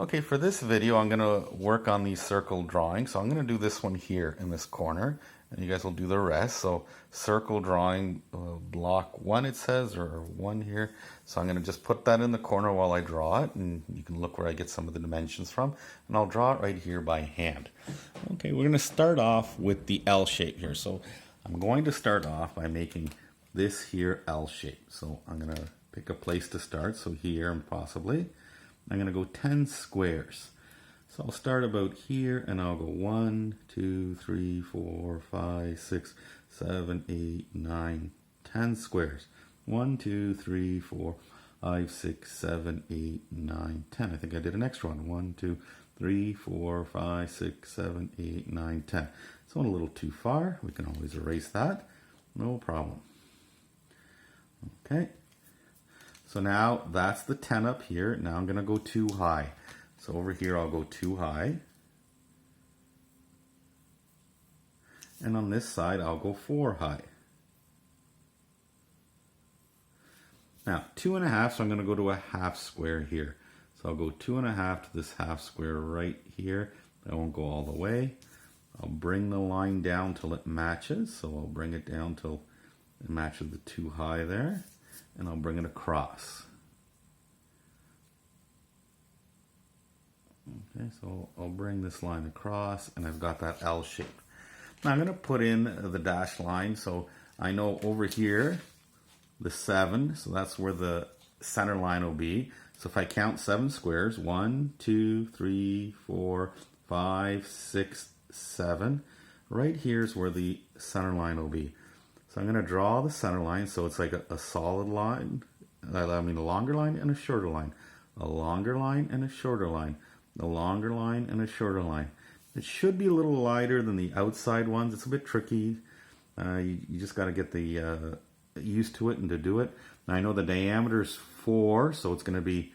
Okay, for this video, I'm going to work on these circle drawings. So I'm going to do this one here in this corner, and you guys will do the rest. So circle drawing block 1, it says, or 1 here. So I'm going to just put that in the corner while I draw it, and you can look where I get some of the dimensions from. And I'll draw it right here by hand. Okay, we're going to start off with the L shape here. So I'm going to start off by making this here L shape. So I'm going to pick a place to start. So here, and possibly I'm going to go 10 squares. So I'll start about here and I'll go 1, 2, 3, 4, 5, 6, 7, 8, 9, 10 squares. 1, 2, 3, 4, 5, 6, 7, 8, 9, 10. I think I did an extra one. 1, 2, 3, 4, 5, 6, 7, 8, 9, 10. So went a little too far. We can always erase that. No problem. Okay. So now that's the 10 up here. Now I'm going to go too high. So over here I'll go too high. And on this side I'll go 4 high. Now 2.5, so I'm going to go to a half square here. So I'll go 2.5 to this half square right here. I won't go all the way. I'll bring the line down till it matches. So I'll bring it down till it matches the too high there. And I'll bring it across. Okay, so I'll bring this line across and I've got that L shape. Now I'm going to put in the dashed line. So I know over here, the 7, so that's where the center line will be. So if I count 7 squares, 1, 2, 3, 4, 5, 6, 7, right here is where the center line will be. So I'm going to draw the center line so it's like a solid line, I mean a longer line and a shorter line, a longer line and a shorter line, a longer line and a shorter line. It should be a little lighter than the outside ones. It's a bit tricky. You just got to get the used to it and to do it. Now I know the diameter is 4, so it's going to be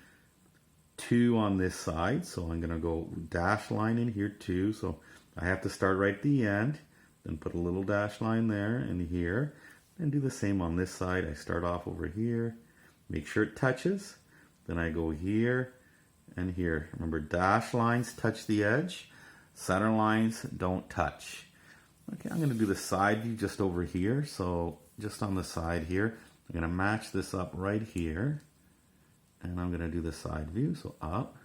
2 on this side. So I'm going to go dash line in here 2. So I have to start right at the end. Then put a little dash line there and here, and do the same on this side. I start off over here, make sure it touches, then I go here and here. Remember, dash lines touch the edge, center lines don't touch. Okay, I'm going to do the side view just over here. So just on the side here, I'm going to match this up right here, and I'm going to do the side view. So up,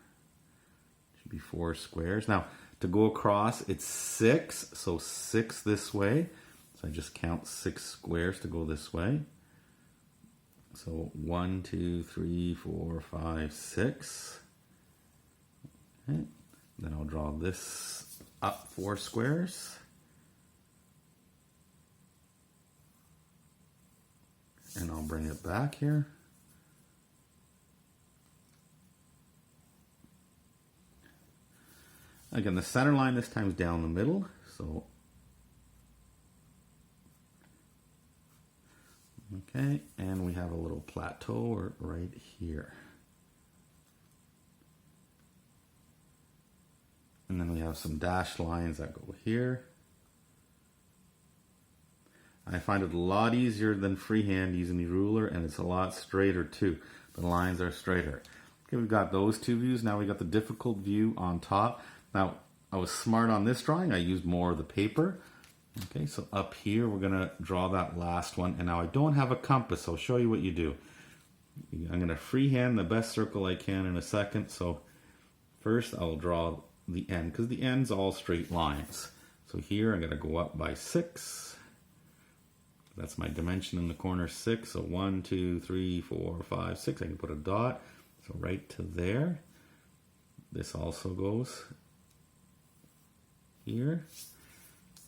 should be 4 squares. Now, to go across, it's 6, so 6 this way. So I just count 6 squares to go this way. So 1, 2, 3, 4, 5, 6. Okay. Then I'll draw this up 4 squares. And I'll bring it back here. Again, the center line this time is down the middle, so okay, and we have a little plateau right here. And then we have some dashed lines that go here. I find it a lot easier than freehand using the ruler, and it's a lot straighter too. The lines are straighter. Okay, we've got those 2 views. Now we got the difficult view on top. Now, I was smart on this drawing. I used more of the paper. Okay, so up here, we're going to draw that last one. And now I don't have a compass, so I'll show you what you do. I'm going to freehand the best circle I can in a second. So first, I'll draw the end, because the end's all straight lines. So here, I'm going to go up by 6. That's my dimension in the corner, 6. So 1, 2, 3, 4, 5, 6. I can put a dot. So right to there. This also goes here,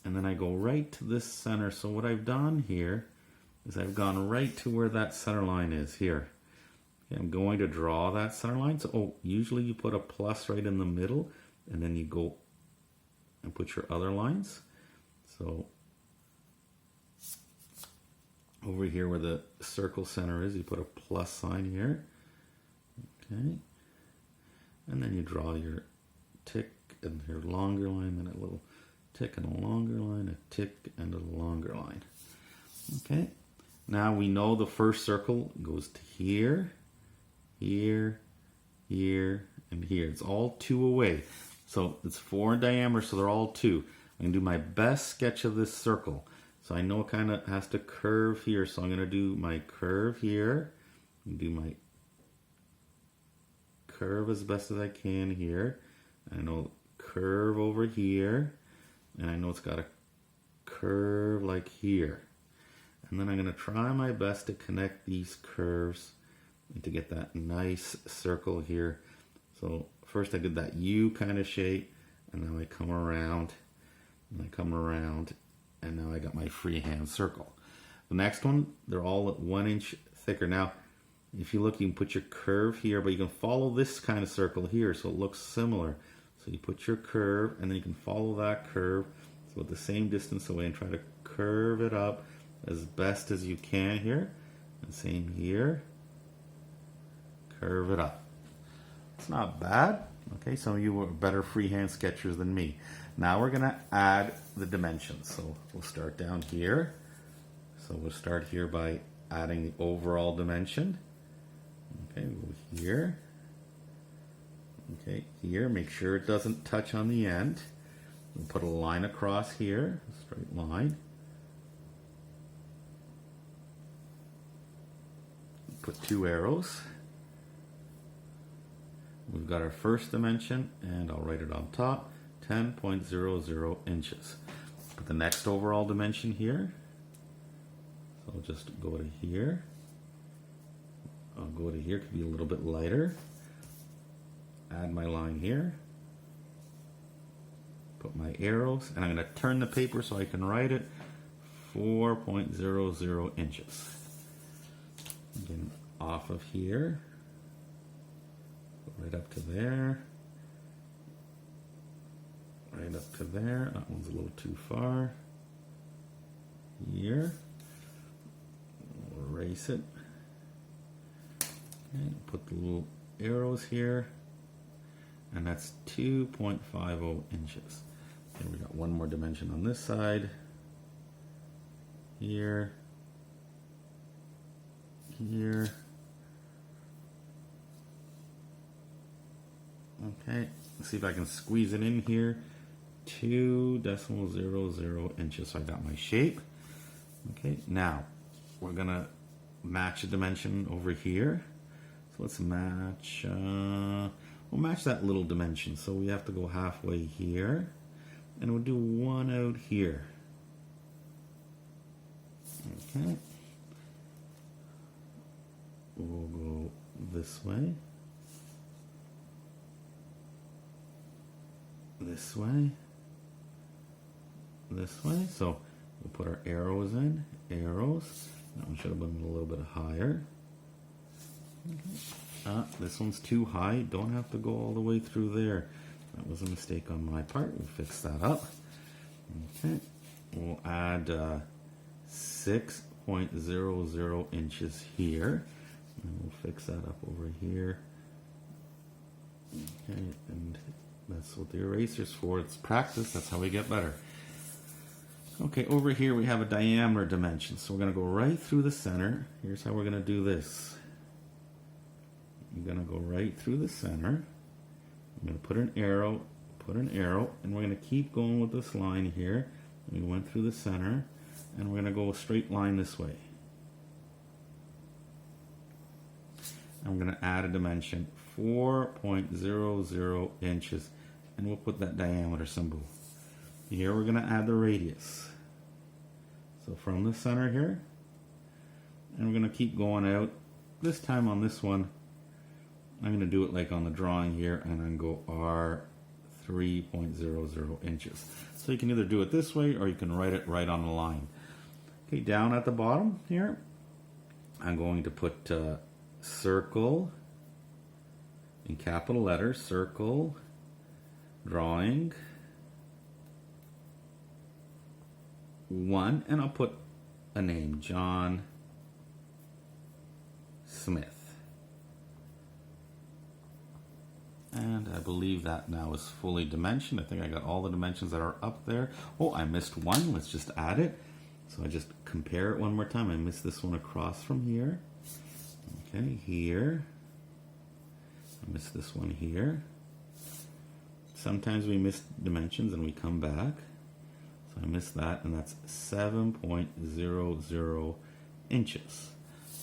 and then I go right to this center. So what I've done here is I've gone right to where that center line is here. Okay, I'm going to draw that center line. So usually you put a plus right in the middle, and then you go and put your other lines. So over here where the circle center is, you put a plus sign here. Okay, and then you draw your tick and your longer line, then a little tick and a longer line, a tick and a longer line. Okay, now we know the first circle goes to here, here, here, and here. It's all 2 away. So it's 4 in diameter, so they're all 2. I'm going to do my best sketch of this circle. So I know it kind of has to curve here, so I'm going to do my curve here. Do my curve as best as I can here. I know curve over here, and I know it's got a curve like here. And then I'm going to try my best to connect these curves and to get that nice circle here. So first I did that U kind of shape, and now I come around, and I come around, and now I got my freehand circle. The next one, they're all at 1 inch thicker. Now, if you look, you can put your curve here, but you can follow this kind of circle here so it looks similar. So you put your curve, and then you can follow that curve, so at the same distance away, and try to curve it up as best as you can here. And same here. Curve it up. It's not bad. Okay, some of you are better freehand sketchers than me. Now we're going to add the dimensions. So we'll start down here. So we'll start here by adding the overall dimension. Okay, go here. Okay, here, make sure it doesn't touch on the end. We'll put a line across here, a straight line. Put 2 arrows. We've got our first dimension, and I'll write it on top, 10.00 inches. Put the next overall dimension here. So I'll just go to here. I'll go to here, could be a little bit lighter. Add my line here. Put my arrows, and I'm going to turn the paper so I can write it, 4.00 inches. Again, off of here. Right up to there. Right up to there. That one's a little too far. Here. We'll erase it. And put the little arrows here. And that's 2.50 inches. And we got one more dimension on this side. Here. Here. Okay, let's see if I can squeeze it in here. 2.00 inches. So I got my shape. Okay, now we're gonna match a dimension over here. So let's match, we'll match that little dimension. So we have to go halfway here, and we'll do one out here. Okay, we'll go this way. This way, this way. So we'll put our arrows in, arrows. That one should have been a little bit higher. Okay. This one's too high. Don't have to go all the way through there. That was a mistake on my part. We'll fix that up. Okay. We'll add 6.00 inches here. And we'll fix that up over here. Okay, and that's what the eraser's for. It's practice. That's how we get better. Okay, over here we have a diameter dimension. So we're going to go right through the center. Here's how we're going to do this. I'm going to go right through the center. I'm going to put an arrow, and we're going to keep going with this line here. We went through the center, and we're going to go a straight line this way. I'm going to add a dimension, 4.00 inches, and we'll put that diameter symbol. Here we're going to add the radius. So from the center here, and we're going to keep going out. This time on this one, I'm going to do it like on the drawing here, and I'm going to go R 3.00 inches. So you can either do it this way, or you can write it right on the line. Okay, down at the bottom here, I'm going to put circle in capital letters, circle, drawing, 1, and I'll put a name, John Smith. And I believe that now is fully dimensioned. I think I got all the dimensions that are up there. Oh, I missed one. Let's just add it. So I just compare it one more time. I missed this one across from here. Okay, here. I missed this one here. Sometimes we miss dimensions and we come back. So I missed that, and that's 7.00 inches.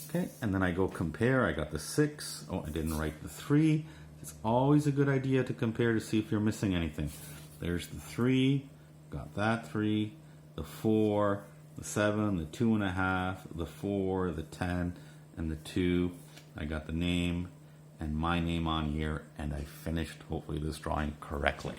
Okay, and then I go compare. I got the 6. Oh, I didn't write the 3. It's always a good idea to compare to see if you're missing anything. There's the 3, got that 3, the 4, the 7, the 2.5, the 4, the 10, and the 2. I got the name and my name on here, and I finished hopefully this drawing correctly.